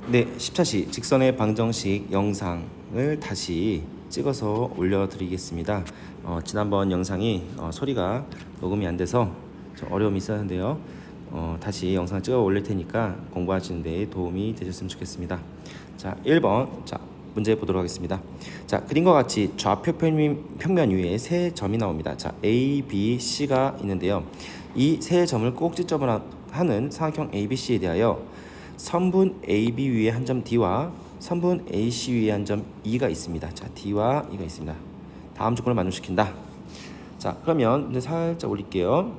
네, 10차시 직선의 방정식 영상을 다시 찍어서 올려드리겠습니다. 지난번 영상이 소리가 녹음이 안 돼서 좀 어려움이 있었는데요. 다시 영상 찍어 올릴 테니까 공부하시는 데 도움이 되셨으면 좋겠습니다. 자, 1번. 자, 문제 보도록 하겠습니다. 자, 그림과 같이 좌표 평면 위에 세 점이 나옵니다. 자, A, B, C가 있는데요. 이 세 점을 꼭지점으로 하는 삼각형 ABC에 대하여 선분 AB 위에 한 점 D와 선분 AC 위에 한 점 E가 있습니다. 자, D와 E가 있습니다. 다음 조건을 만족시킨다. 자, 그러면 이제 살짝 올릴게요.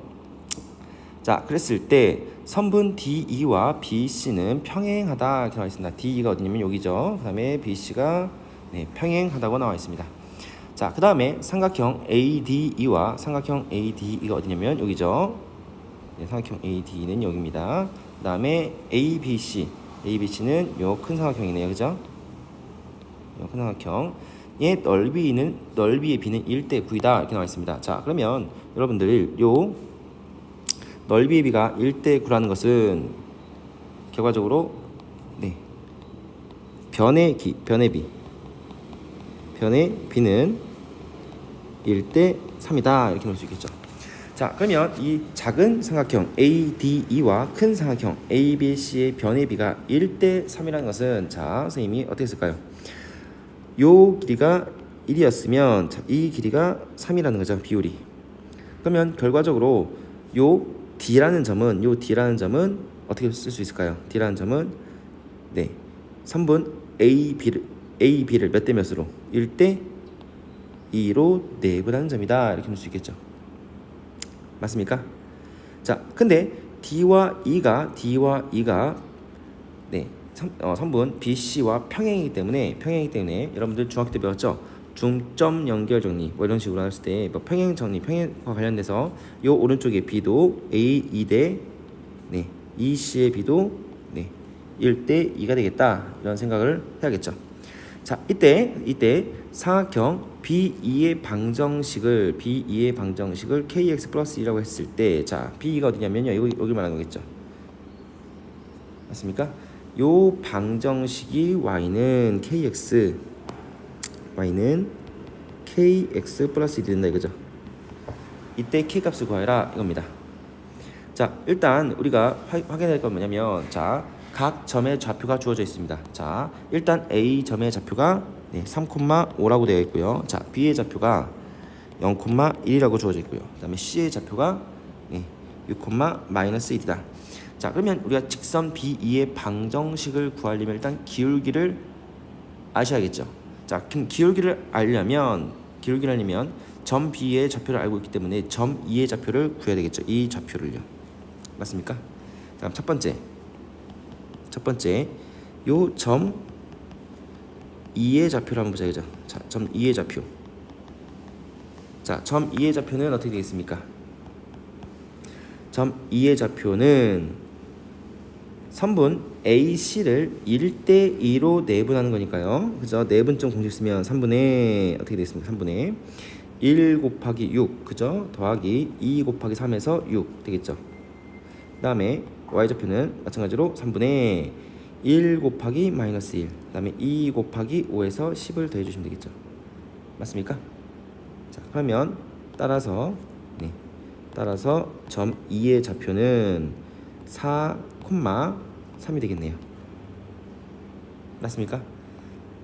자, 그랬을 때 선분 DE와 BC는 평행하다 이렇게 나와 있습니다. DE가 어디냐면 여기죠. 그 다음에 BC가 평행하다고 나와 있습니다. 자, 그 다음에 삼각형 ADE와 삼각형 ADE가 어디냐면 여기죠. 삼각형 ADE는 여기입니다. 그 다음에 ABC는 요 큰 삼각형이네요, 그죠? 요 큰 삼각형의 넓이의 B는 1대 9이다 이렇게 나와 있습니다. 자, 그러면 여러분들 요 넓이의 B가 1대 9라는 것은 결과적으로 변의 B는 1대 3이다 이렇게 볼 수 있겠죠. 자, 그러면 이 작은 삼각형 ADE와 큰 삼각형 ABC의 변의 B가 1대 3이라는 것은, 자, 선생님이 어떻게 쓸까요? 요 길이가 1이었으면 이 길이가 3이라는 거죠, 비율이. 그러면 결과적으로 요 D라는 점은 어떻게 쓸 수 있을까요? D라는 점은 선분 AB를 몇 대 몇으로? 1대 2로 내분하는 점이다 이렇게 볼 수 있겠죠. 맞습니까? 자, 근데 D와 E가 선분 BC와 평행이기 때문에 여러분들 중학교 때 배웠죠? 중점 연결 정리 뭐 이런 식으로 했을 때 뭐 평행과 관련돼서 요 오른쪽에 B도 A 2대 EC의 B도 1대 2가 되겠다 이런 생각을 해야겠죠. 자, 이때 삼각형 B2의 방정식을 KX 플러스 2라고 했을 때, 자, B가 어디냐면요, 여기 말하는 거겠죠. 맞습니까? 요 방정식이 Y는 KX 플러스 1이 된다 이거죠. 이때 K 값을 구하라 이겁니다. 자, 일단 우리가 확인할 건 뭐냐면, 자, 각 점의 좌표가 주어져 있습니다. 자, 일단 A 점의 좌표가 3,5라고 되어 있고요. 자, B의 좌표가 0,1이라고 주어져 있고요. 그 다음에 C의 좌표가 6,-1이다. 자, 그러면 우리가 직선 B2의 방정식을 구하려면 일단 기울기를 아셔야겠죠. 자, 그럼 기울기를 알려면 점 B의 좌표를 알고 있기 때문에 점 E의 좌표를 구해야 되겠죠. 이 좌표를요. 맞습니까? 다음 첫 번째 요 점 E의 좌표를 한번 보자, 그죠? 자, 점 E의 좌표. 자, 점 E의 좌표는 어떻게 되겠습니까? 점 E의 좌표는 선분 AC를 1대 2로 내분하는 거니까요. 그죠? 내분점 공식 쓰면 3분의 어떻게 되겠습니까? 3분의 1 곱하기 6, 그죠? 더하기 2 곱하기 3에서 6 되겠죠. 그 다음에 Y좌표는 마찬가지로 3분의 1 곱하기 마이너스 1, 그 다음에 2 곱하기 5에서 10을 더해주시면 되겠죠. 맞습니까? 자, 그러면 따라서 점 2의 좌표는 4,3이 되겠네요. 맞습니까?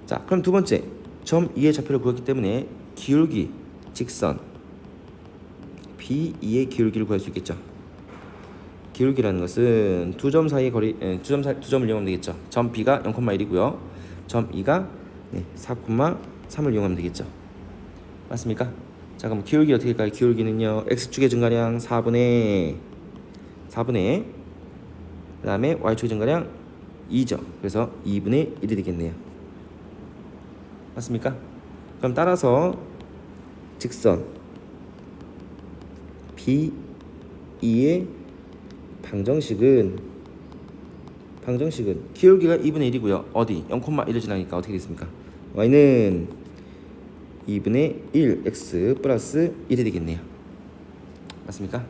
자, 그럼 두 번째, 점 2의 좌표를 구했기 때문에 기울기, 직선 B2의 기울기를 구할 수 있겠죠. 기울기라는 것은 두 점 사이의 거리, 두 점을 이용하면 되겠죠. 점 B가 0,1이고요. 점 E가 4,3을 이용하면 되겠죠. 맞습니까? 자, 그럼 기울기 어떻게 될까요? 기울기는요, X축의 증가량 4분의 그 다음에 Y축의 증가량 2죠. 그래서 2분의 1이 되겠네요. 맞습니까? 그럼 따라서 직선 B2의 방정식은 기울기가 2분의 1이고요. 어디? 0,1을 지나니까 어떻게 됐습니까? Y는 2분의 1 X 플러스 1이 되겠네요. 맞습니까?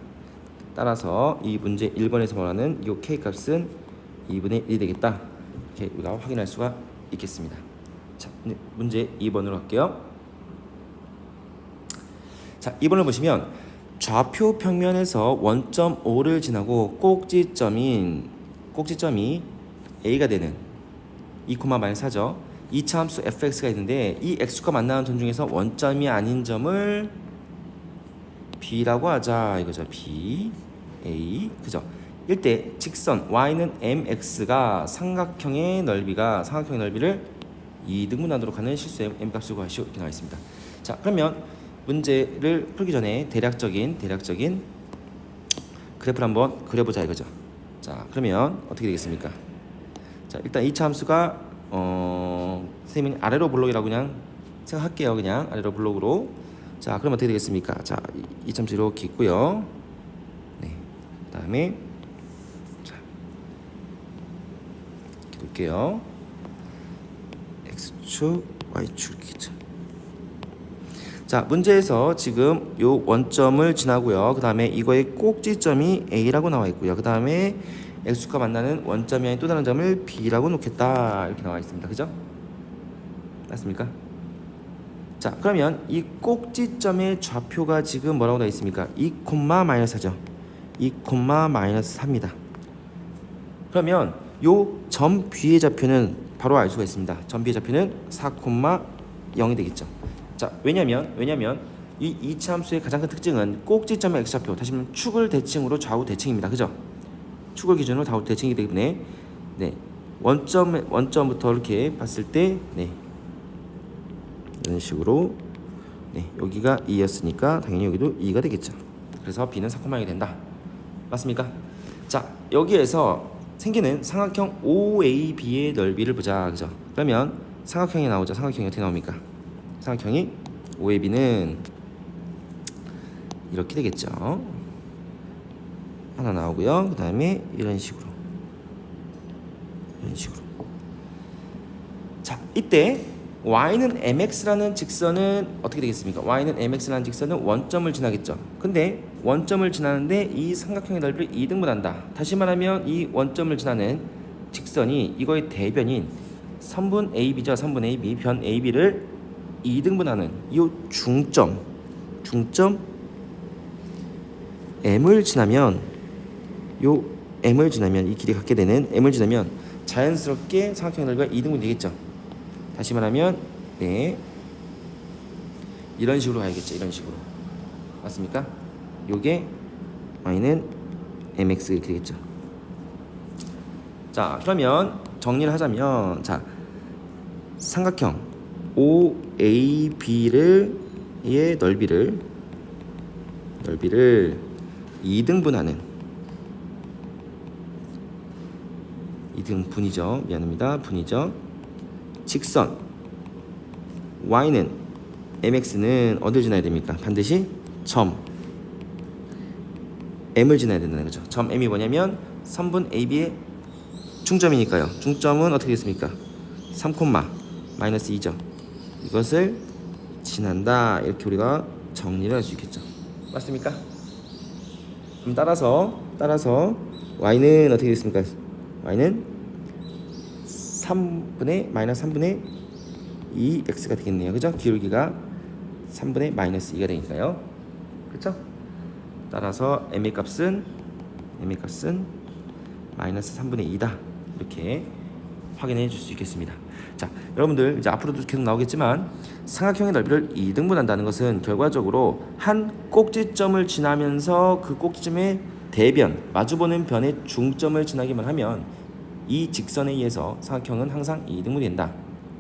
따라서 이 문제 1번에서 말하는 이 K 값은 2분의 1이 되겠다. 이렇게 우리가 확인할 수가 있겠습니다. 자, 문제 2번으로 갈게요. 자, 2번을 보시면 좌표 평면에서 원점 O를 지나고 꼭지점이 A가 되는 2,-4죠. 2차 함수 fx가 있는데 이 x과 만나는 점 중에서 원점이 아닌 점을 b라고 하자 이거죠. b, a, 그죠? 이때 직선 y는 mx가 삼각형의 넓이를 2등분하도록 하는 실수의 m값을 구하시오 이렇게 나와 있습니다. 자, 그러면 문제를 풀기 전에 대략적인 그래프를 한번 그려보자 이거죠. 자, 그러면 어떻게 되겠습니까? 자, 일단 2차 함수가 선생님이 아래로 블록이라고 그냥 생각할게요. 그냥 아래로 블록으로. 자, 그럼 어떻게 되겠습니까? 자, 2차 함수 이렇게 있고요. 네, 그 다음에 자, 이렇게 볼게요. x축, y축 이렇게. 자, 문제에서 지금 요 원점을 지나고요. 그 다음에 이거의 꼭지점이 A라고 나와 있고요. 그 다음에 X축과 만나는 원점이 아닌 또 다른 점을 B라고 놓겠다 이렇게 나와 있습니다. 그죠? 맞습니까? 자, 그러면 이 꼭지점의 좌표가 지금 뭐라고 나와 있습니까? 2,-4죠. 2,-4입니다. 그러면 요 점 B의 좌표는 바로 알 수가 있습니다. 점 B의 좌표는 4,0이 되겠죠. 자, 왜냐면 이 2차 함수의 가장 큰 특징은 꼭지점의 x좌표, 다시 말하면 축을 대칭으로 좌우 대칭입니다. 그죠? 축을 기준으로 좌우 대칭이기 때문에 네, 원점부터 이렇게 봤을 때 네, 이런 식으로 네, 여기가 2였으니까 당연히 여기도 2가 되겠죠. 그래서 b는 4,0이 된다. 맞습니까? 자, 여기에서 생기는 삼각형 OAB의 넓이를 보자. 그죠? 그러면 삼각형이 나오죠. 삼각형이 어떻게 나옵니까? 삼각형이 OAB는 이렇게 되겠죠. 하나 나오고요. 그 다음에 이런 식으로. 자, 이때 y는 mx라는 직선은 어떻게 되겠습니까? y는 mx라는 직선은 원점을 지나겠죠. 근데 원점을 지나는데 이 삼각형의 넓이를 2등분한다. 다시 말하면 이 원점을 지나는 직선이 이거의 대변인 선분 AB죠. 선분 AB, 변 AB를 2등분하는 이 중점 m을 지나면 이 길이 갖게 되는 m을 지나면 자연스럽게 삼각형의 넓이가 2등분이 되겠죠. 다시 말하면 네, 이런 식으로 가야겠죠. 이런 식으로. 맞습니까? 요게 y는 mx 이렇게 되겠죠. 자, 그러면 정리를 하자면 자, 삼각형 OAB의 넓이를 2등분하는 2등분이죠. 미안합니다. 분이죠. 직선 y는 mx는 어디를 지나야 됩니까? 반드시 점 m을 지나야 된다는 거죠. 점 m이 뭐냐면 선분 AB의 중점이니까요. 중점은 어떻게 됐습니까? 3,-2죠. 이것을 지난다. 이렇게 우리가 정리를 할 수 있겠죠. 맞습니까? 그럼 따라서 y는 어떻게 됐습니까? y는 3분의 2x가 되겠네요. 그죠? 기울기가 3분의 -2가 되니까요. 그렇죠? 따라서 m의 값은 -3분의 2다. 이렇게 확인해 줄 수 있겠습니다. 자, 여러분들 이제 앞으로도 계속 나오겠지만 삼각형의 넓이를 2등분한다는 것은 결과적으로 한 꼭지점을 지나면서 그 꼭지점의 대변, 마주보는 변의 중점을 지나기만 하면 이 직선에 의해서 삼각형은 항상 2등분이 된다.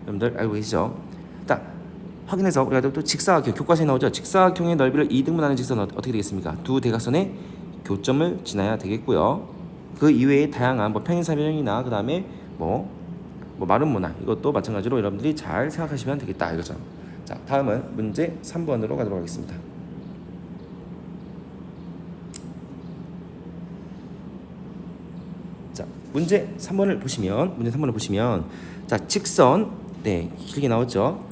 여러분들 알고 계시죠? 자, 확인해서 우리가 또 직사각형, 교과서에 나오죠. 직사각형의 넓이를 2등분하는 직선은 어떻게 되겠습니까? 두 대각선의 교점을 지나야 되겠고요. 그 이외에 다양한 평행사변형이나 그 다음에 마른 모나 이것도 마찬가지로 여러분들이 잘 생각하시면 되겠다 이거죠. 자, 다음은 문제 3번으로 가도록 하겠습니다. 자, 문제 3번을 보시면 자, 직선 네, 길게 나왔죠.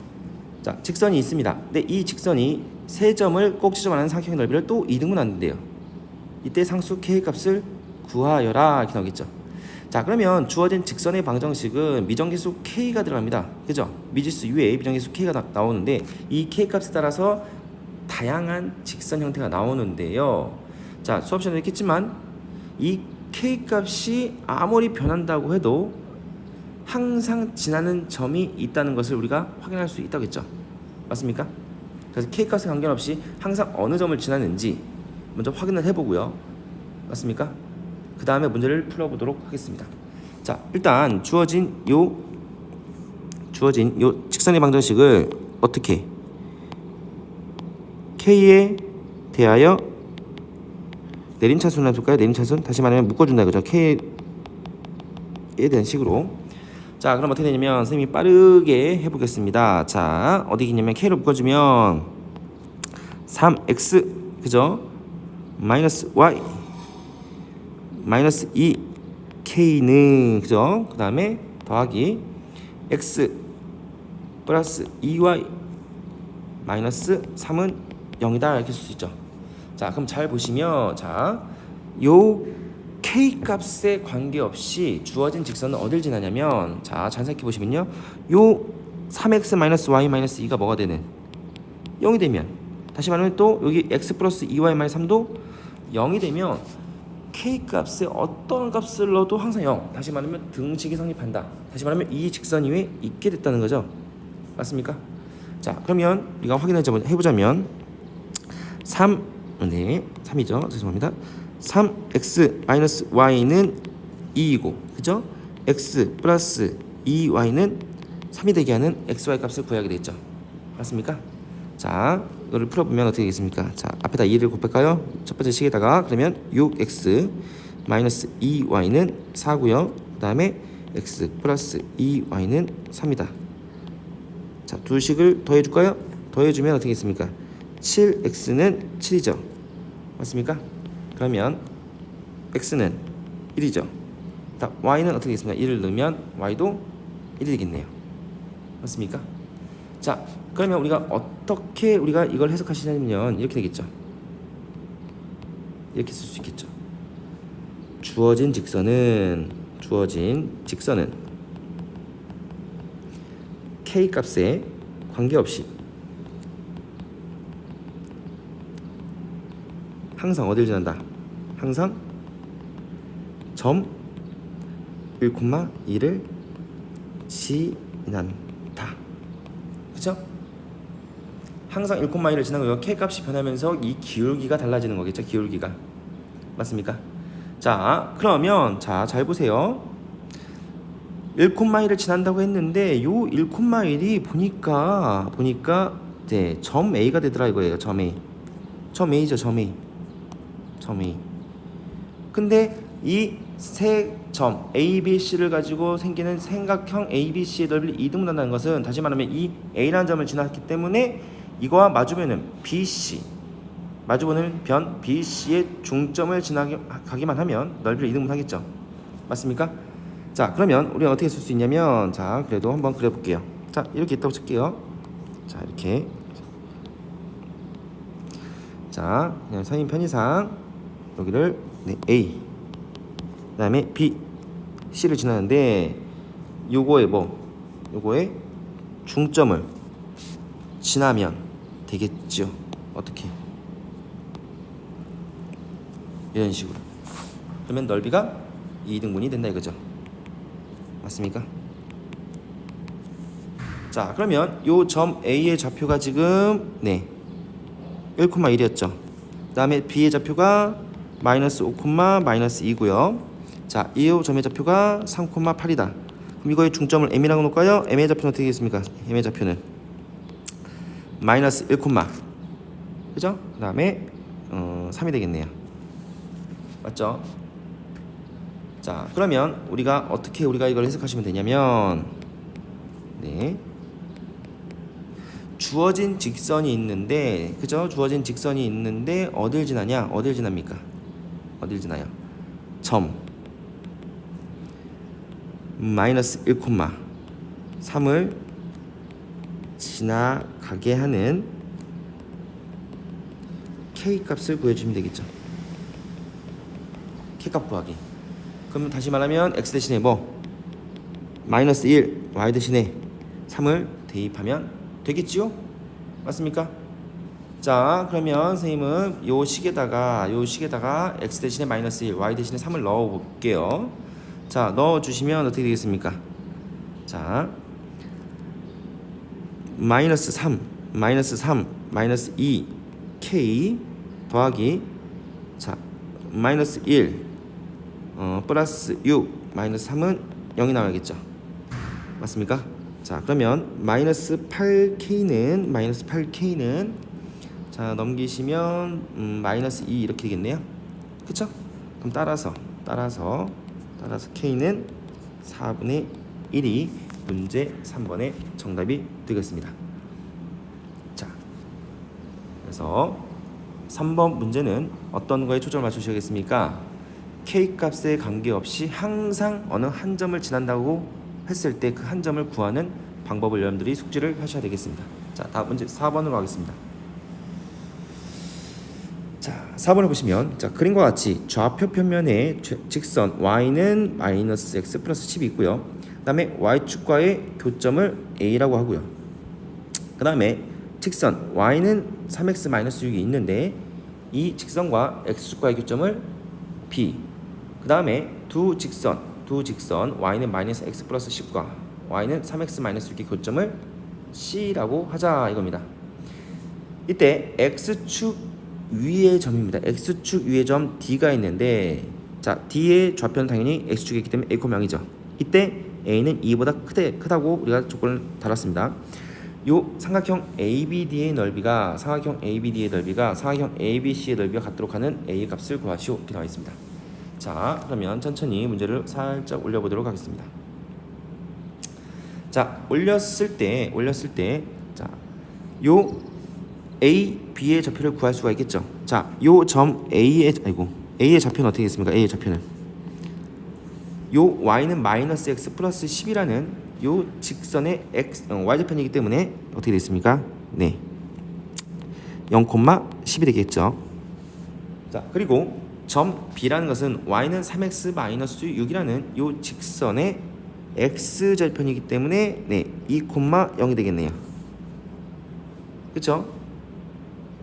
자, 직선이 있습니다. 근데 이 직선이 세 점을 꼭지점 하는 삼각형의 넓이를 또 2등분하는데요. 이때 상수 K 값을 구하여라 이렇게 나오겠죠. 자, 그러면 주어진 직선의 방정식은 미정계수 k가 들어갑니다. 그죠? 미지수 u에 미정계수 k가 나오는데 이 k 값에 따라서 다양한 직선 형태가 나오는데요. 자, 수업 시간에 했겠지만 이 k 값이 아무리 변한다고 해도 항상 지나는 점이 있다는 것을 우리가 확인할 수 있다고 했죠. 맞습니까? 그래서 k 값에 관계없이 항상 어느 점을 지나는지 먼저 확인을 해보고요. 맞습니까? 그 다음에 문제를 풀어보도록 하겠습니다. 자, 일단 주어진 요 직선의 방정식을 어떻게 k에 대하여 내림차순을 해볼까요? 내림차순 다시 말하면 묶어준다 그죠? k에 대한 식으로. 자, 그럼 어떻게 되냐면 선생님이 빠르게 해보겠습니다. 자, 어디 있냐면 k로 묶어주면 3x 그죠? 마이너스 y 마이너스 2k는 그죠? 그 다음에 더하기 x 플러스 2y 마이너스 3은 0이다 이렇게 쓸 수 있죠. 자, 그럼 잘 보시면 자, 요 k 값에 관계없이 주어진 직선은 어딜 지나냐면 자, 잘 생각해 보시면요. 요 3x 마이너스 y 마이너스 2가 뭐가 되는 0이 되면 다시 말하면 또 여기 x 플러스 2y 마이너스 3도 0이 되면 k 값에 어떤 값을 넣어도 항상 0. 다시 말하면 등식이 성립한다. 다시 말하면 이 직선 위에 있게 됐다는 거죠. 맞습니까? 자, 그러면 우리가 해보자면 3이죠. 죄송합니다. 3x 마이너스 y는 2이고 그죠? x 플러스 2y는 3이 되게 하는 xy 값을 구하게 되겠죠. 맞습니까? 자, 이거를 풀어보면 어떻게 되겠습니까? 자, 앞에다 2를 곱할까요? 첫 번째 식에다가 그러면 6x 마이너스 2y는 4고요. 그 다음에 x 플러스 2y는 3이다. 자, 두 식을 더해줄까요? 더해주면 어떻게 되겠습니까? 7x는 7이죠. 맞습니까? 그러면 x는 1이죠. y는 어떻게 되겠습니까? 1을 넣으면 y도 1이 되겠네요. 맞습니까? 자, 그러면 우리가 어떻게 우리가 이걸 해석하시냐면 이렇게 되겠죠. 이렇게 쓸 수 있겠죠. 주어진 직선은 k 값에 관계없이 항상 어딜 지난다? 항상 점 1,2를 지난다. 그렇죠? 항상 1,2를 지나고요. k 값이 변하면서 이 기울기가 달라지는 거겠죠. 기울기가. 맞습니까? 자, 그러면 자, 잘 보세요. 1,2를 지난다고 했는데 요 1,1이 보니까 네, 점 A가 되더라 이거예요. 점 A. 점 A죠. 점 A. 근데 이 세 점 A, B, C를 가지고 생기는 삼각형 A, B, C의 넓이를 2등분 한다는 것은 다시 말하면 이 A라는 점을 지났기 때문에 이거와 마주보는 BC 마주보는 변 BC의 중점을 지나가기만 하면 넓이를 2등분 하겠죠. 맞습니까? 자, 그러면 우리가 어떻게 쓸 수 있냐면 자, 그래도 한번 그려볼게요. 자, 이렇게 있다고 칠게요. 자, 이렇게 자, 그냥 선생님 편의상 여기를 네, A 그 다음에 B, C를 지나는데 요거의 중점을 지나면 되겠죠. 어떻게? 이런 식으로. 그러면 넓이가 2등분이 된다 이거죠. 맞습니까? 자, 그러면 요 점 A의 좌표가 지금 네 1,1이었죠. 그 다음에 B의 좌표가 마이너스 5, 마이너스 2고요. 자, 이 점의 좌표가 3,8이다. 그럼 이거의 중점을 M이라고 놓을까요? M의 좌표는 어떻게 되겠습니까? M의 좌표는 마이너스 1, 그죠? 그 다음에 3이 되겠네요. 맞죠? 자, 그러면 우리가 어떻게 이걸 해석하시면 되냐면 네, 주어진 직선이 있는데 그죠? 주어진 직선이 있는데 어딜 지나냐? 어딜 지납니까? 어딜 지나요? 점 마이너스 1,3을 지나가게 하는 k 값을 구해주면 되겠죠. k 값 구하기. 그럼 다시 말하면 x 대신에 뭐 마이너스 1, y 대신에 3을 대입하면 되겠지요? 맞습니까? 자, 그러면 선생님은 요 식에다가 x 대신에 마이너스 1, y 대신에 3을 넣어 볼게요. 자, 넣어 주시면 어떻게 되겠습니까? 자, 마이너스 3, 마이너스 2, k 더하기 자, 마이너스 1, 플러스 6, 마이너스 3은 0이 나와야겠죠. 맞습니까? 자, 그러면 마이너스 8k는 자, 넘기시면 마이너스 2 이렇게 되겠네요. 그쵸? 그럼 따라서 k는 4분의 1이 문제 3번의 정답이 되겠습니다. 자, 그래서 3번 문제는 어떤 거에 초점을 맞추셔야겠습니까? k 값에 관계없이 항상 어느 한 점을 지난다고 했을 때 그 한 점을 구하는 방법을 여러분들이 숙지를 하셔야 되겠습니다. 자, 다음 문제 4번으로 가겠습니다. 자, 4번을 보시면 자, 그림과 같이 좌표 평면의 직선 y는 마이너스 x 플러스 10이 있고요. 그 다음에 y축과의 교점을 a라고 하고요. 그 다음에 직선 y는 3x 마이너스 6이 있는데 이 직선과 x축과의 교점을 b. 그 다음에 두 직선 y는 마이너스 x 플러스 10과 y는 3x 마이너스 6의 교점을 c라고 하자 이겁니다. 이때 x축 위의 점입니다. x축 위의 점 d가 있는데 자, d의 좌표는 당연히 x축이 있기 때문에 a, 0이죠. 이때 a는 2보다 크다고 우리가 조건을 달았습니다. 요 삼각형 ABD의 넓이가 삼각형 ABC의 넓이와 같도록 하는 a 값을 구하시오 이렇게 나와 있습니다. 자, 그러면 천천히 문제를 살짝 올려보도록 하겠습니다. 자, 올렸을 때 자, 요 A, B의 좌표를 구할 수가 있겠죠. 자, 요 점 A의 좌표는 어떻게 되겠습니까? A의 좌표는 요 y는 마이너스 x 플러스 10이라는 요 직선의 y좌편이기 때문에 어떻게 되겠습니까? 네, 0,10이 되겠죠. 자, 그리고 점 B라는 것은 y는 3x 마이너스 6이라는 요 직선의 x절편이기 때문에 네, 2,0이 되겠네요. 그렇죠?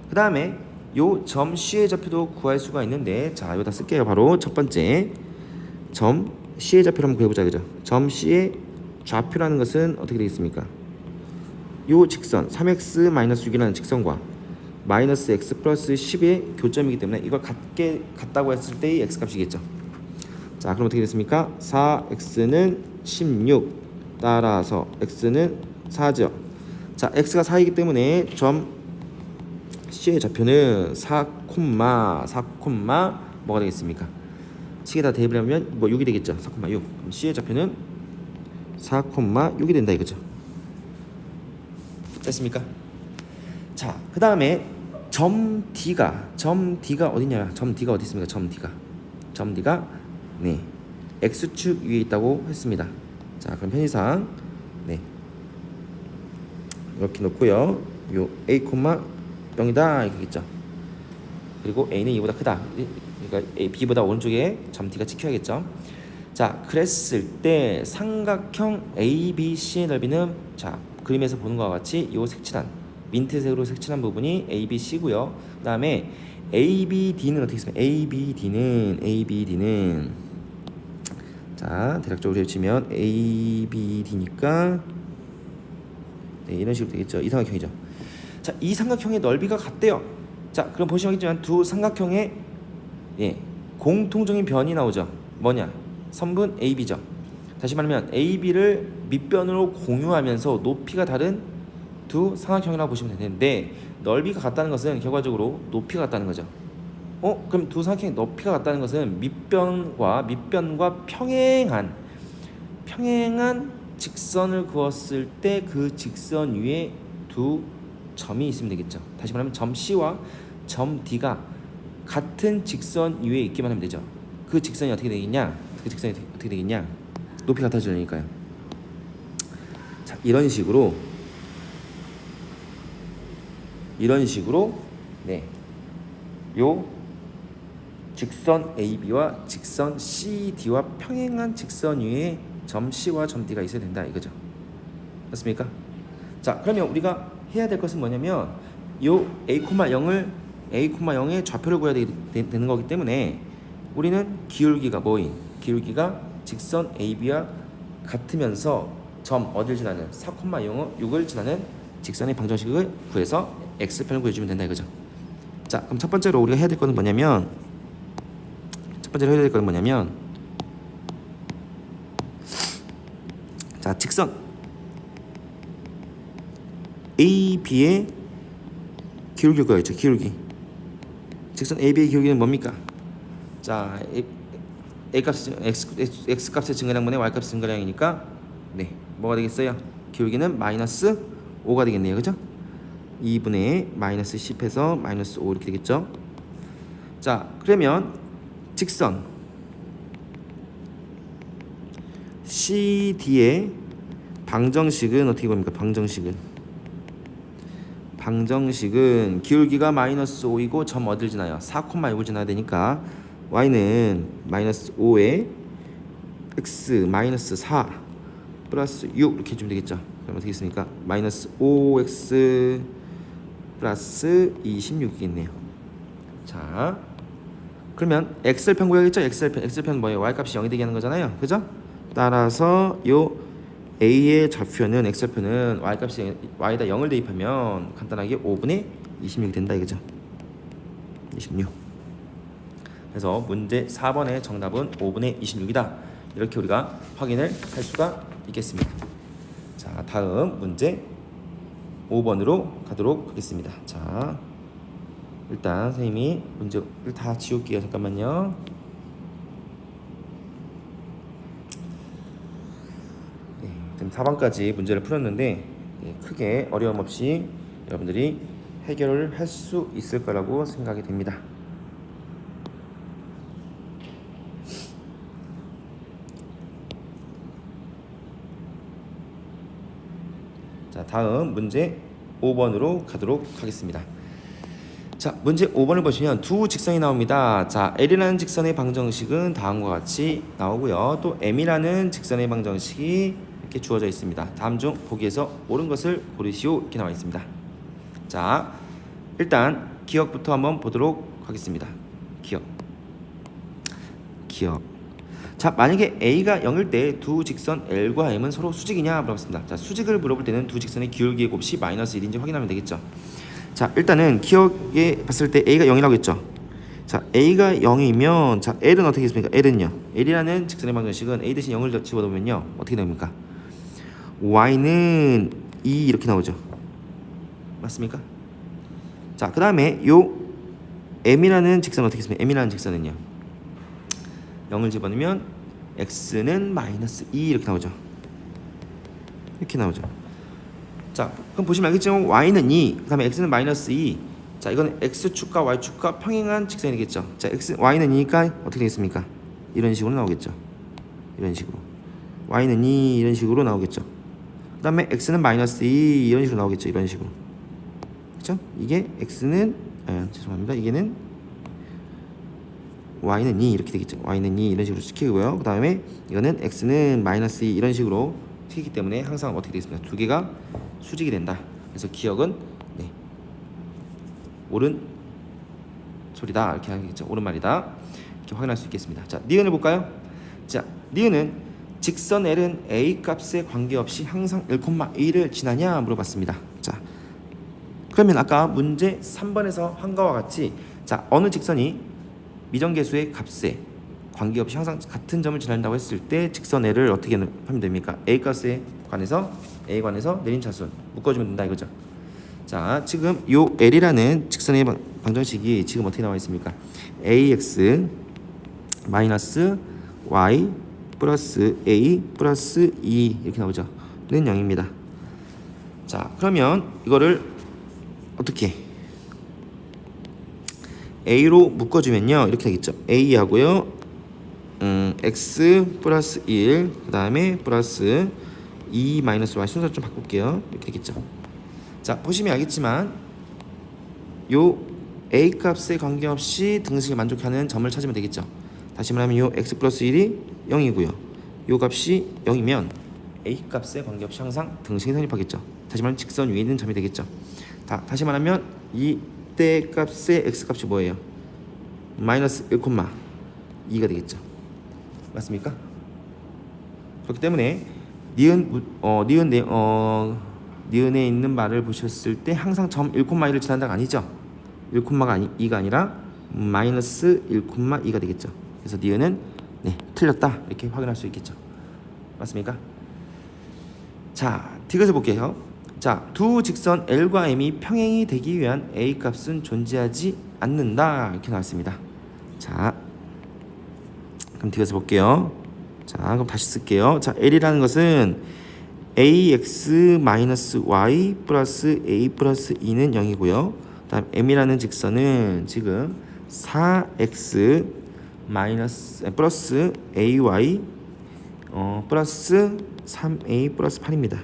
그 다음에 요 점 C의 좌표도 구할 수가 있는데 자, 이거 다 쓸게요. 바로 첫 번째 점 C의 좌표를 한번 구해보자. 그죠? 점 C의 좌표라는 것은 어떻게 되겠습니까? 요 직선 3x-6이라는 직선과 마이너스 x 플러스 10의 교점이기 때문에 이걸 같다고 했을 때의 x 값이겠죠. 자, 그럼 어떻게 됐습니까? 4x는 16 따라서 x는 4죠. 자, x가 4이기 때문에 점 C의 좌표는 4, 뭐가 되겠습니까? 식에다 대입을 하면 뭐 6이 되겠죠. 4,6. 그럼 C의 좌표는 4,6이 된다 이거죠. 됐습니까? 자, 그 다음에 점 D가 어디냐? 점 D가 어디 있습니까? 점 D가 네, X축 위에 있다고 했습니다. 자, 그럼 편의상 네, 이렇게 놓고요. 요 A, 0이다 이거겠죠. 그리고 A는 2보다 크다. 그러니까 B보다 오른쪽에 점 D가 찍혀야겠죠. 자, 그랬을 때 삼각형 ABC의 넓이는 자, 그림에서 보는 것과 같이 요 색칠한 민트색으로 색칠한 부분이 ABC고요. 그 다음에 ABD는 어떻게 있습니까? ABD는 자, 대략적으로 해주시면 ABD니까 네, 이런 식으로 되겠죠. 이 삼각형이죠. 자, 이 삼각형의 넓이가 같대요. 자, 그럼 보시면 두 삼각형의 예, 공통적인 변이 나오죠. 뭐냐? 선분 AB죠. 다시 말하면 AB를 밑변으로 공유하면서 높이가 다른 두 삼각형이라고 보시면 되는데 넓이가 같다는 것은 결과적으로 높이가 같다는 거죠. 그럼 두 삼각형의 높이가 같다는 것은 밑변과 평행한 직선을 그었을 때 그 직선 위에 두 점이 있으면 되겠죠. 다시 말하면 점 C와 점 D가 같은 직선 위에 있기만 하면 되죠. 그 직선이 어떻게 되겠냐? 높이 같아지니까요. 자, 이런 식으로 네, 요 직선 AB와 직선 CD와 평행한 직선 위에 점 C와 점 D가 있어야 된다 이거죠. 맞습니까? 자, 그러면 우리가 해야 될 것은 뭐냐면 요 A,0의 좌표를 구해야 되는 거기 때문에 우리는 기울기가 기울기가 직선 AB와 같으면서 점 어딜 지나는 4,6을 지나는 직선의 방정식을 구해서 x편을 구해주면 된다 이거죠. 자, 그럼 첫 번째로 우리가 해야 될 거는 뭐냐면 자, 직선 AB의 기울기를 구해야죠. 기울기. 직선 AB의 기울기는 뭡니까? 자, A 값이 x 값의 증가량분의 y 값의 증가량이니까 네, 뭐가 되겠어요? 기울기는 마이너스 5가 되겠네요. 그죠? 2분의 마이너스 10에서 마이너스 5 이렇게 되겠죠? 자, 그러면 직선 CD의 방정식은 어떻게 봅니까? 방정식은 기울기가 마이너스 5이고 점 어딜 지나요? 4,6을 지나야 되니까 y는 마이너스 5에 x 마이너스 4 플러스 6 이렇게 해주면 되겠죠. 그럼 어떻게 있습니까? 마이너스 5x 플러스 26이겠네요. 자, 그러면 x편 구해야겠죠? x편 뭐예요? y값이 0이 되게 하는 거잖아요. 그죠? 따라서 요 a의 좌표는 x표는 y값이 y에다 0을 대입하면 간단하게 5분의 26이 된다 이거죠. 26. 그래서 문제 4번의 정답은 5분의 26이다. 이렇게 우리가 확인을 할 수가 있겠습니다. 자, 다음 문제 5번으로 가도록 하겠습니다. 자, 일단 선생님이 문제를 다 지울게요. 잠깐만요. 네, 지금 4번까지 문제를 풀었는데 크게 어려움 없이 여러분들이 해결을 할 수 있을 거라고 생각이 됩니다. 자, 다음 문제 5번으로 가도록 하겠습니다. 자, 문제 5번을 보시면 두 직선이 나옵니다. 자, L이라는 직선의 방정식은 다음과 같이 나오고요. 또 M이라는 직선의 방정식이 이렇게 주어져 있습니다. 다음 중 보기에서 옳은 것을 고르시오 이렇게 나와 있습니다. 자, 일단 기억부터 한번 보도록 하겠습니다. 기억. 자, 만약에 A가 0일 때 두 직선 L과 M은 서로 수직이냐 물어봤습니다. 자, 수직을 물어볼 때는 두 직선의 기울기의 곱이 마이너스 1인지 확인하면 되겠죠. 자, 일단은 기억에 봤을 때 A가 0이라고 했죠. 자, A가 0이면 자, L은 어떻게 했습니까? L이라는 직선의 방정식은 A 대신 0을 집어넣으면요 어떻게 됩니까? Y는 2 이렇게 나오죠. 맞습니까? 자, 그 다음에 요 M이라는 직선은 어떻게 했습니까? M이라는 직선은요 0을 집어넣으면 x는 마이너스 2 이렇게 나오죠. 자, 그럼 보시면 알겠지만 y는 2, 그 다음에 x는 마이너스 2. 자, 이거는 x축과 y축과 평행한 직선이 되겠죠. 자, y는 2니까 어떻게 되겠습니까? 이런 식으로 나오겠죠. 이런 식으로. y는 2 이런 식으로 나오겠죠. 그 다음에 x는 마이너스 2 이런 식으로 나오겠죠. 이런 식으로. 그렇죠? 이게 x는 죄송합니다. 이게는 y는 2 이렇게 되겠죠. y는 2 이런 식으로 시키고요. 그 다음에 이거는 x는 마이너스 2 이런 식으로 시키기 때문에 항상 어떻게 되겠습니까? 두 개가 수직이 된다. 그래서 기억은 옳은 소리다 이렇게 하겠죠. 옳은 말이다 이렇게 확인할 수 있겠습니다. 자, 니은을 볼까요? 자, 니은은 직선 L은 A 값에 관계없이 항상 1,2를 지나냐 물어봤습니다. 자, 그러면 아까 문제 3번에서 한 거와 같이 자, 어느 직선이 미정계수의 값에 관계없이 항상 같은 점을 지난다고 했을 때 직선 L을 어떻게 하면 됩니까? A 값에 관해서 A에 관해서 내림차순 묶어주면 된다 이거죠. 자, 지금 요 L이라는 직선의 방정식이 지금 어떻게 나와 있습니까? AX 마이너스 Y 플러스 A 플러스 2 이렇게 나오죠. 는 0입니다. 자, 그러면 이거를 어떻게 A로 묶어주면요 이렇게 되겠죠. A하고요 X 플러스 1 그 다음에 플러스 2 마이너스 Y 순서 좀 바꿀게요. 이렇게 되겠죠. 자, 보시면 알겠지만 요 a 값에 관계없이 등식에 만족하는 점을 찾으면 되겠죠. 다시 말하면 요 x 플러스 1이 0이고요. 요 값이 0이면 a 값에 관계없이 항상 등식이 성립하겠죠. 다시 말하면 직선 위에 있는 점이 되겠죠. 다시 말하면 이때 값의 x 값이 뭐예요? 마이너스 1,2가 되겠죠. 맞습니까? 그렇기 때문에 니은에 있는 말을 보셨을 때 항상 점 1,2를 지난다가 아니죠. 1,2가 아니라 마이너스 1,2가 되겠죠. 그래서 니은은 틀렸다 이렇게 확인할 수 있겠죠. 맞습니까? 자, 디귿을 볼게요. 자, 두 직선 L과 M이 평행이 되기 위한 A 값은 존재하지 않는다 이렇게 나왔습니다. 자, 그럼 디귿을 볼게요. 자, 그럼 다시 쓸게요. 자, L이라는 것은 ax-y 플러스 a 플러스 2는 0이고요. 다음 m이라는 직선은 지금 4x 플러스 ay 플러스 3a 플러스 8입니다.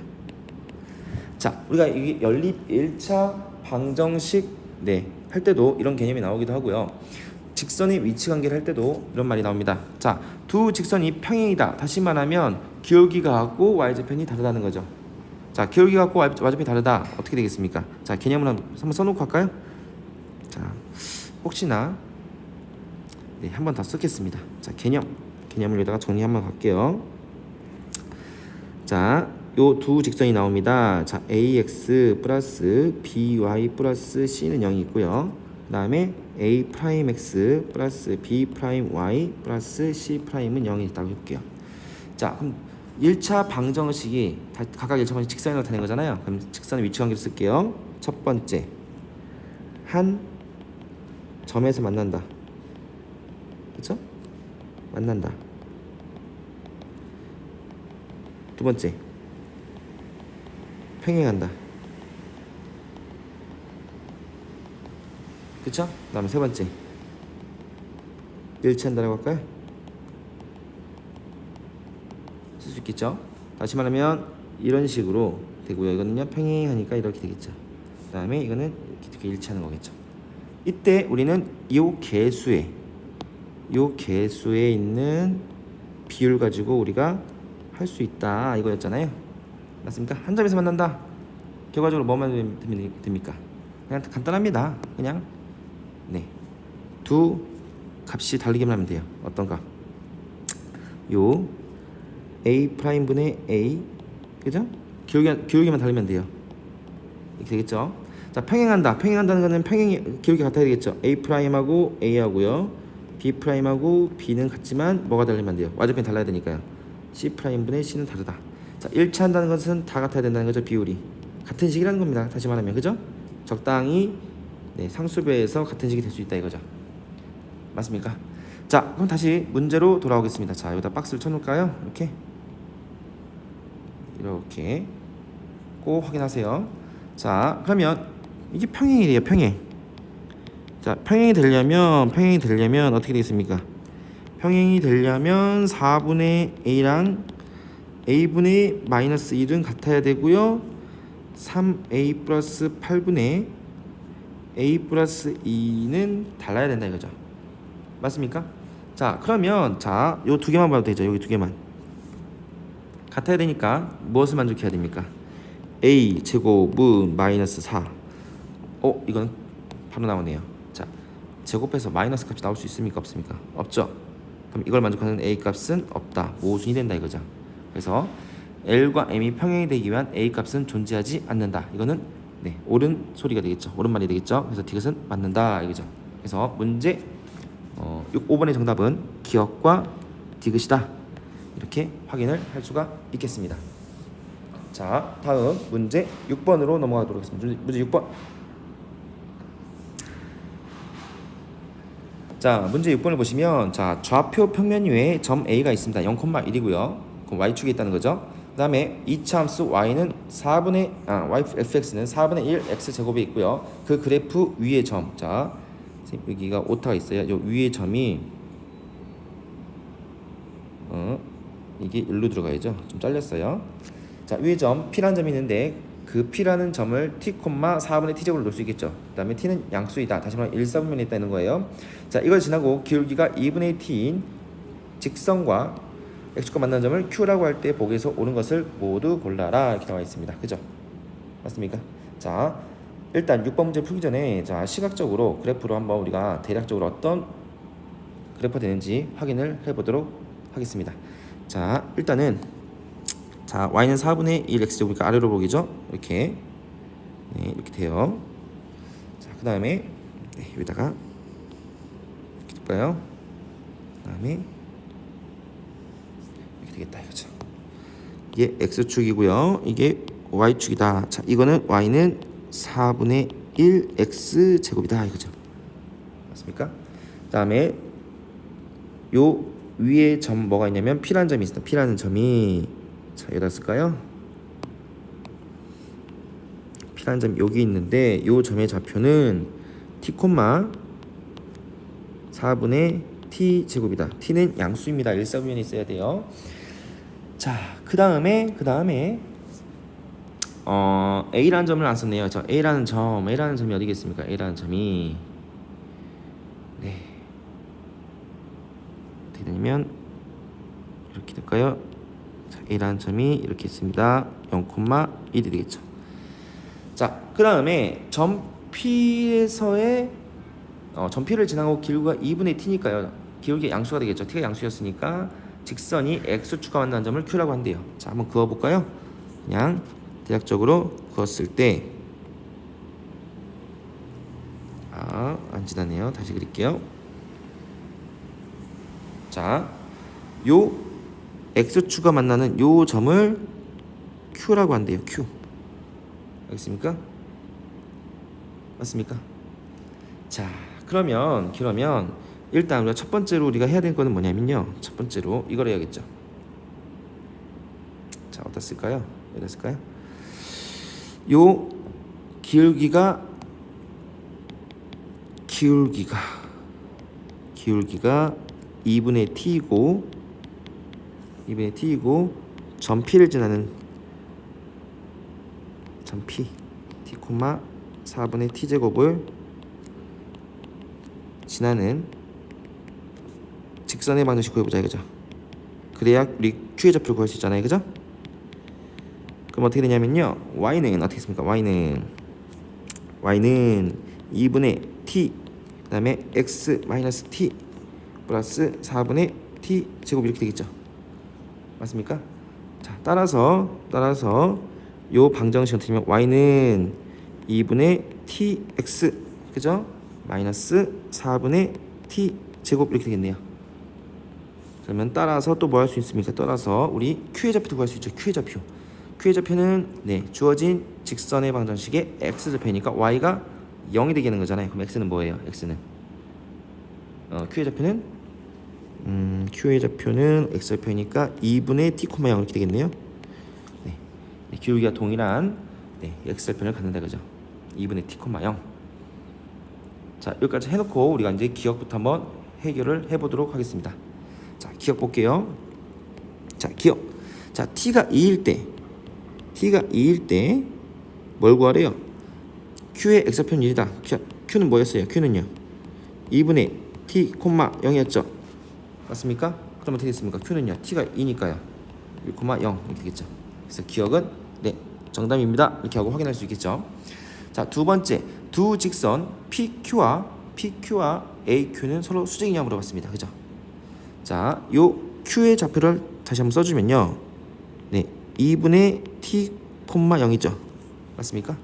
자, 우리가 이 연립 1차 방정식 할 때도 이런 개념이 나오기도 하고요. 직선의 위치 관계를 할 때도 이런 말이 나옵니다. 자, 두 직선이 평행이다. 다시 말하면 기울기가하고 y좌편이 다르다는 거죠. 자, 기울기가하고 y좌편이 다르다. 어떻게 되겠습니까? 자, 개념을 한번 써놓고 할까요? 자, 혹시나 한번 더 쓰겠습니다. 자, 개념을 여기다가 정리 한번 할게요. 자, 요 두 직선이 나옵니다. 자, ax 플러스 by 플러스 c는 0이 있고요. 그 다음에 a'(x) 플러스 b'(y) 플러스 c'은 0이 있다고 해볼게요. 자, 그럼 1차 방정식이 각각 1차 방정식 직선이 나타낸 거잖아요. 그럼 직선의 위치 관계를 쓸게요. 첫 번째, 한 점에서 만난다. 그쵸? 만난다. 두 번째, 평행한다. 그쵸? 그 다음에 세 번째, 일치한다라고 할까요? 쓸 수 있겠죠? 다시 말하면 이런 식으로 되고요. 이거는요 평행하니까 이렇게 되겠죠. 그 다음에 이거는 이렇게 일치하는 거겠죠. 이때 우리는 요 개수에 있는 비율 가지고 우리가 할 수 있다 이거였잖아요. 맞습니까? 한 점에서 만난다. 결과적으로 뭐만 됩니까? 그냥 간단합니다. 그냥 두 값이 다르게만 하면 돼요. 어떤 값? 요 a 프라임 분의 a, 그죠? 기울기만 다르면 돼요. 이렇게 되겠죠? 자, 평행한다는 거는 기울기 같아야 되겠죠? a 프라임하고 a하고요, b 프라임하고 b는 같지만 뭐가 다르면 돼요? y좌편이 달라야 되니까요. c 프라임 분의 c는 다르다. 자, 일치한다는 것은 다 같아야 된다는 거죠. 비율이 같은 식이라는 겁니다. 다시 말하면, 그죠? 적당히 상수배에서 같은 식이 될 수 있다 이거죠. 맞습니까? 자, 그럼 다시 문제로 돌아오겠습니다. 자, 여기다 박스를 쳐놓을까요? 이렇게 꼭 확인하세요. 자, 그러면 이게 평행이래요. 평행. 자, 평행이 되려면 어떻게 되겠습니까? 평행이 되려면 4분의 a랑 a분의 마이너스 1은 같아야 되고요, 3a 플러스 8분의 a 플러스 2는 달라야 된다 이거죠. 맞습니까? 자, 그러면 자, 요 두 개만 봐도 되죠. 여기 두 개만 같아야 되니까 무엇을 만족해야 됩니까? a 제곱은 마이너스 4. 이건 바로 나오네요. 자, 제곱해서 마이너스 값이 나올 수 있습니까? 없습니까? 없죠. 그럼 이걸 만족하는 a 값은 없다. 모순이 된다 이거죠. 그래서 L과 M이 평행이 되기 위한 a 값은 존재하지 않는다. 이거는 옳은 소리가 되겠죠. 옳은 말이 되겠죠. 그래서 디귿은 맞는다 이거죠. 그래서 문제 5번의 정답은 기역과 디귿이다. 이렇게 확인을 할 수가 있겠습니다. 자, 다음 문제 6번으로 넘어가도록 하겠습니다. 문제 6번. 자, 문제 6번을 보시면, 자, 좌표 평면 위에 점 A가 있습니다. 0,1이고요. 그럼 Y축에 있다는 거죠. 그 다음에 이차 함수 Y는 fx는 4분의 1 x제곱에 있고요. 그 그래프 위의 점, 자, 여기가 오타가 있어요. 요 위의 점이 이게 1로 들어가야죠. 좀 잘렸어요. 자, 위의 점 P라는 점이 있는데 그 p라는 점을 t, 4분의 t제곱으로 놓을 수 있겠죠. 그 다음에 t는 양수이다. 다시 말하면 1,4분면에 있다는 거예요. 자, 이걸 지나고 기울기가 2분의 t인 직선과 x축과 만나는 점을 q라고 할 때 보기에서 옳은 것을 모두 골라라. 이렇게 나와 있습니다. 그죠? 맞습니까? 자, 일단 6번 문제 풀기 전에 자, 시각적으로 그래프로 한번 우리가 대략적으로 어떤 그래프가 되는지 확인을 해보도록 하겠습니다. 자, 일단은 자, y는 4분의 1 x제곱이니까 아래로 보기죠. 이렇게 네, 이렇게 돼요. 자, 그 다음에 네, 여기다가 이렇게 둘까요? 그 다음에 이렇게 되겠다 이거죠. 이게 x축이고요. 이게 y축이다. 자, 이거는 y는 4분의 1 x제곱이다 이거죠. 맞습니까? 그 다음에 요 위에 점 뭐가 있냐면 p라는 점이 있습니다. p라는 점이 자, 여기다 쓸까요? p라는 점이 여기 있는데 요 점의 좌표는 t, 4분의 t 제곱이다. t는 양수입니다. 1,4분면에 있어야 돼요. 자, 그 다음에 a라는 점을 안 썼네요. 저 a라는 점이 어디겠습니까? a라는 점이 네, 어떻게 되냐면 이렇게 될까요? 자, a라는 점이 이렇게 있습니다. 0,1이 되겠죠. 자, 그 다음에 점 P에서의 점 P를 지나고 기울기가 2분의 t니까요. 기울기 양수가 되겠죠. t가 양수였으니까 직선이 x축과 만나는 점을 q라고 한대요. 자, 한번 그어볼까요? 그냥 대략적으로 그었을 때 안 지나네요. 다시 그릴게요. 자, 요 x축과 만나는 요 점을 q라고 한대요. q. 알겠습니까? 맞습니까? 자, 그러면 일단 우리가 첫 번째로 우리가 해야 될 거는 뭐냐면요. 첫 번째로 이걸 해야겠죠. 자, 어디다 쓸까요? 여기다 쓸까요? 요 기울기가 2분의 t이고 점 P를 지나는 점 P t, 4분의 t제곱을 지나는 직선의 방정식 구해보자 이거죠. 그래야 우리 q의 좌표를 구할 수 있잖아요. 그죠? 그럼 어떻게 되냐면요. y는 어떻게 했습니까? y는 2분의 t 그 다음에 x 마이너스 t 플러스 4분의 t 제곱 이렇게 되겠죠. 맞습니까? 자, 따라서 요 방정식은 어떻게 되면 y는 2분의 tx 그죠? 마이너스 4분의 t 제곱 이렇게 되겠네요. 그러면 따라서 또 뭐 할 수 있습니까? 따라서 우리 q의 좌표도 구할 수 있죠. q의 좌표는 네, 주어진 직선의 방정식의 x좌표니까 y가 0이 되는 거잖아요. 그럼 x는 뭐예요? x는 q의 좌표는 x좌표니까 2분의 t, 0 이렇게 되겠네요. 네, 기울기가 동일한 x좌표를 갖는다 그죠? 2분의 t, 0. 자, 여기까지 해놓고 우리가 이제 기억부터 한번 해결을 해보도록 하겠습니다. 자, 기억 볼게요. 자, 기억. 자, t가 2일 때 뭘 구하래요? q의 x좌표는 1이다. q는 뭐였어요? q는요 2분의 t, 0이었죠. 맞습니까? 그럼 어떻게 됐습니까? q는요 t가 2니까요 1, 0 이렇게 되겠죠. 그래서 기억은 네, 정답입니다. 이렇게 하고 확인할 수 있겠죠. 자, 두 번째, 두 직선 PQ와 AQ는 서로 수직이냐 물어봤습니다. 그죠? 자, 요 Q의 좌표를 다시 한번 써주면요. 네, 2분의 T, 0이죠. 맞습니까?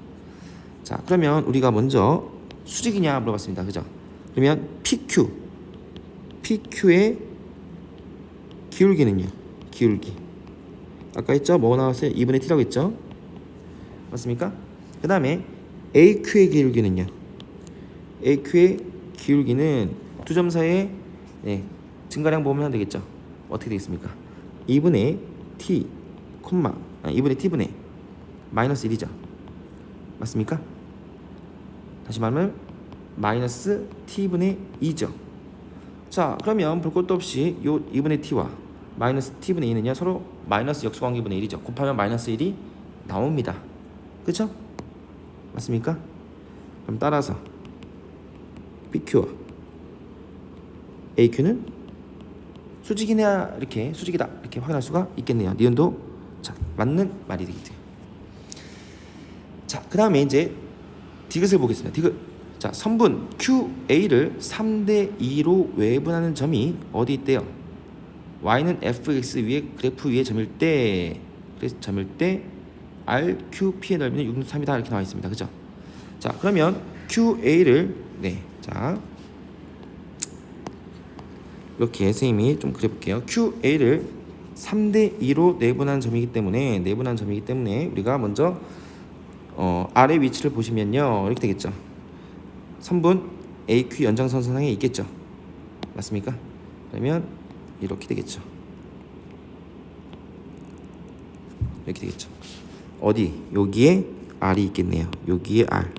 자, 그러면 우리가 먼저 수직이냐 물어봤습니다. 그죠? 그러면 PQ의 기울기는요? 기울기. 아까 했죠? 뭐 나왔어요? 2분의 T라고 했죠? 맞습니까? 그 다음에 AQ의 기울기는요? AQ의 기울기는 두 점 사이에 증가량 보면 되겠죠? 어떻게 되겠습니까? 2분의 T, 2분의 T분의 마이너스 1이죠. 맞습니까? 다시 말하면 마이너스 T분의 2죠. 자, 그러면 볼 것도 없이 요 2분의 T와 마이너스 T분의 2는요 서로 마이너스 역수관계분의 1이죠. 곱하면 마이너스 1이 나옵니다. 그쵸? 맞습니까? 그럼 따라서 PQ와 AQ는 수직이냐 이렇게 수직이다 이렇게 확인할 수가 있겠네요. 니은도 자 맞는 말이 되겠죠. 자, 그 다음에 이제 디귿을 보겠습니다. 디귿. 자, 선분 QA를 3대 2로 외분하는 점이 어디 있대요? Y는 fx 위에 그래프 위에 점일 때, 그래서 점일 때 RQP의 넓이는 6분의 3이다 이렇게 나와 있습니다. 그죠? 자, 그러면 QA를 자 이렇게 선생님이 좀 그려볼게요. QA를 3대 2로 내분한 점이기 때문에 우리가 먼저 아래 위치를 보시면요 이렇게 되겠죠. 선분 AQ 연장선상에 있겠죠. 맞습니까? 그러면 이렇게 되겠죠. 이렇게 되겠죠. 어디? 여기에 R이 있겠네요. 여기에 R.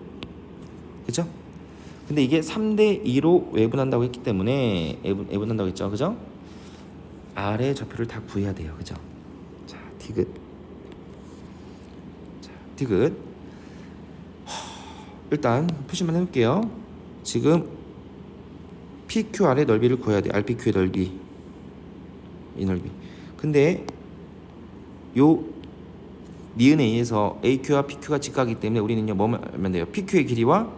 그죠? 근데 이게 3대 2로 외분한다고 했기 때문에 외분한다고 했죠. 그죠? R의 좌표를 다 구해야 돼요. 그죠? 자, 디귿. 자, 디귿. 일단 표시만 해볼게요. 지금 PQR의 넓이를 구해야 돼. RPQ의 넓이. 이 넓이. 근데 요 니은에 의해서 AQ와 PQ가 직각이기 때문에 우리는요 뭐만 하면 돼요? PQ의 길이와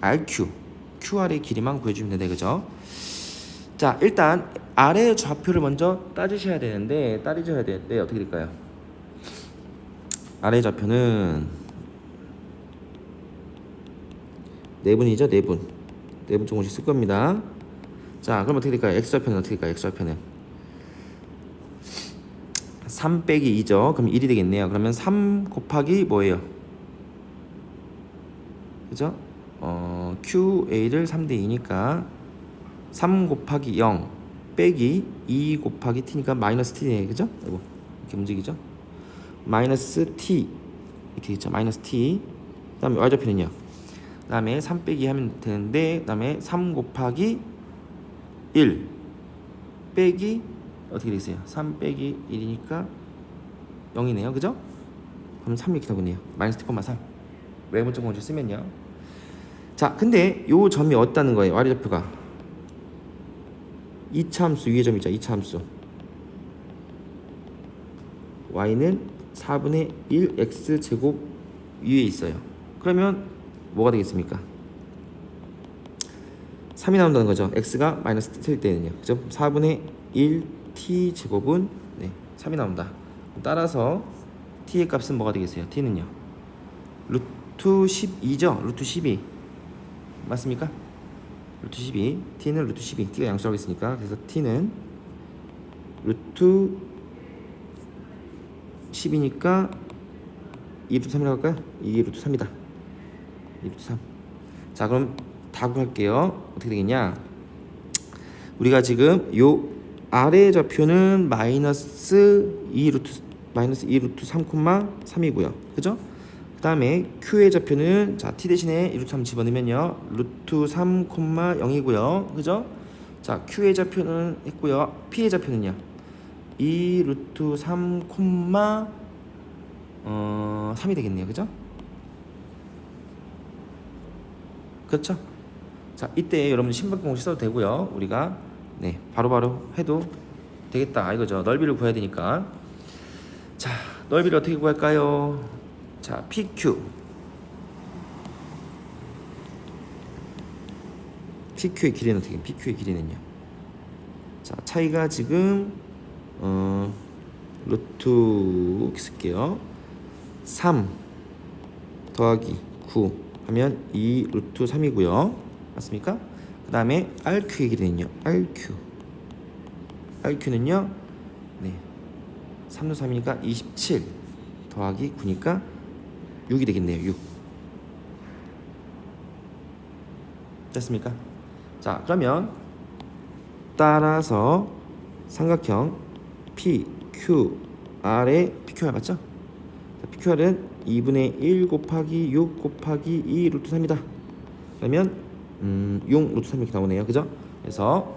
RQ, QR의 길이만 구해주면 되는데 그죠? 자, 일단 R의 좌표를 먼저 따지셔야 되는데 어떻게 될까요? R의 좌표는 네분이죠, 네분 조금씩 쓸 겁니다. 자, 그럼 어떻게 될까요? X좌표는 어떻게 될까요? X좌표는 3 빼기 2죠. 그럼 1이 되겠네요. 그러면 3 곱하기 뭐예요? 그죠? QA를 3대 2니까 3 곱하기 0 빼기 2 곱하기 T니까 마이너스 T네요. 그죠? 이렇게 움직이죠? 마이너스 T 이렇게 있죠? 마이너스 T. 그 다음에 Y좌표는요? 그 다음에 3 빼기 하면 되는데 그 다음에 3 곱하기 1 빼기 어떻게 되겠어요? 3 빼기 1이니까 0이네요. 그죠? 그럼 3 이렇게 나오네요. 마이너스 T,3 외분적 공式쓰면요. 자, 근데 요 점이 어디다는 거예요? Y좌표가 2차 함수 위의 점이죠. 2차 함수 Y는 4분의 1 X제곱 위에 있어요. 그러면 뭐가 되겠습니까? 3이 나온다는 거죠. X가 마이너스 T일 때는요. 그죠? 4분의 1 T제곱은 3이 나온다. 따라서 T의 값은 뭐가 되겠어요? T는요 루트 12죠. 루트 12 맞습니까? 루트 12 T는 루트 12 T가 양수라고 했으니까 그래서 T는 루트 10이니까 2 루트 3이라고 할까요? 2 루트 3이다. 2 루트 3. 자, 그럼 다 구할게요. 어떻게 되겠냐? 우리가 지금 요 아래 좌표는 마이너스 2 루트 3,3이고요. 그죠? 그 다음에 Q의 좌표는 자 T 대신에 2 루트 3 집어넣으면요 루트 3,0이고요. 그죠? 자, Q의 좌표는 했고요. P의 좌표는요 2 루트 3,3이 되겠네요. 그죠? 그렇죠? 자, 이때 여러분 신박한 공식 써도 되고요. 우리가 바로바로 해도 되겠다 이거죠. 넓이를 구해야 되니까. 자, 넓이를 어떻게 구할까요? 자, PQ의 길이는 어떻게? PQ의 길이는요. 자, 차이가 지금 루트 쓸게요. 3 더하기 9 하면 2 루트 3이고요. 맞습니까? 그 다음에 RQ의 길이는요. RQ는요 3 루트 3이니까 27 더하기 9니까 6이 되겠네요. 6 됐습니까? 자, 그러면 따라서 삼각형 PQR의 PQR 맞죠? PQR은 2분의 1 곱하기 6 곱하기 2 루트 3이다. 그러면 6 루트 3 이렇게 나오네요. 그죠? 그래서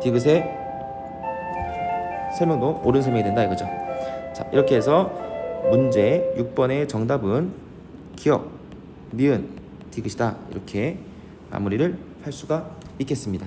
디귿의 설명도 옳은 설명이 된다 이거죠. 자, 이렇게 해서 문제 6번의 정답은 기역, 니은, 디귿이다. 이렇게 마무리를 할 수가 있겠습니다.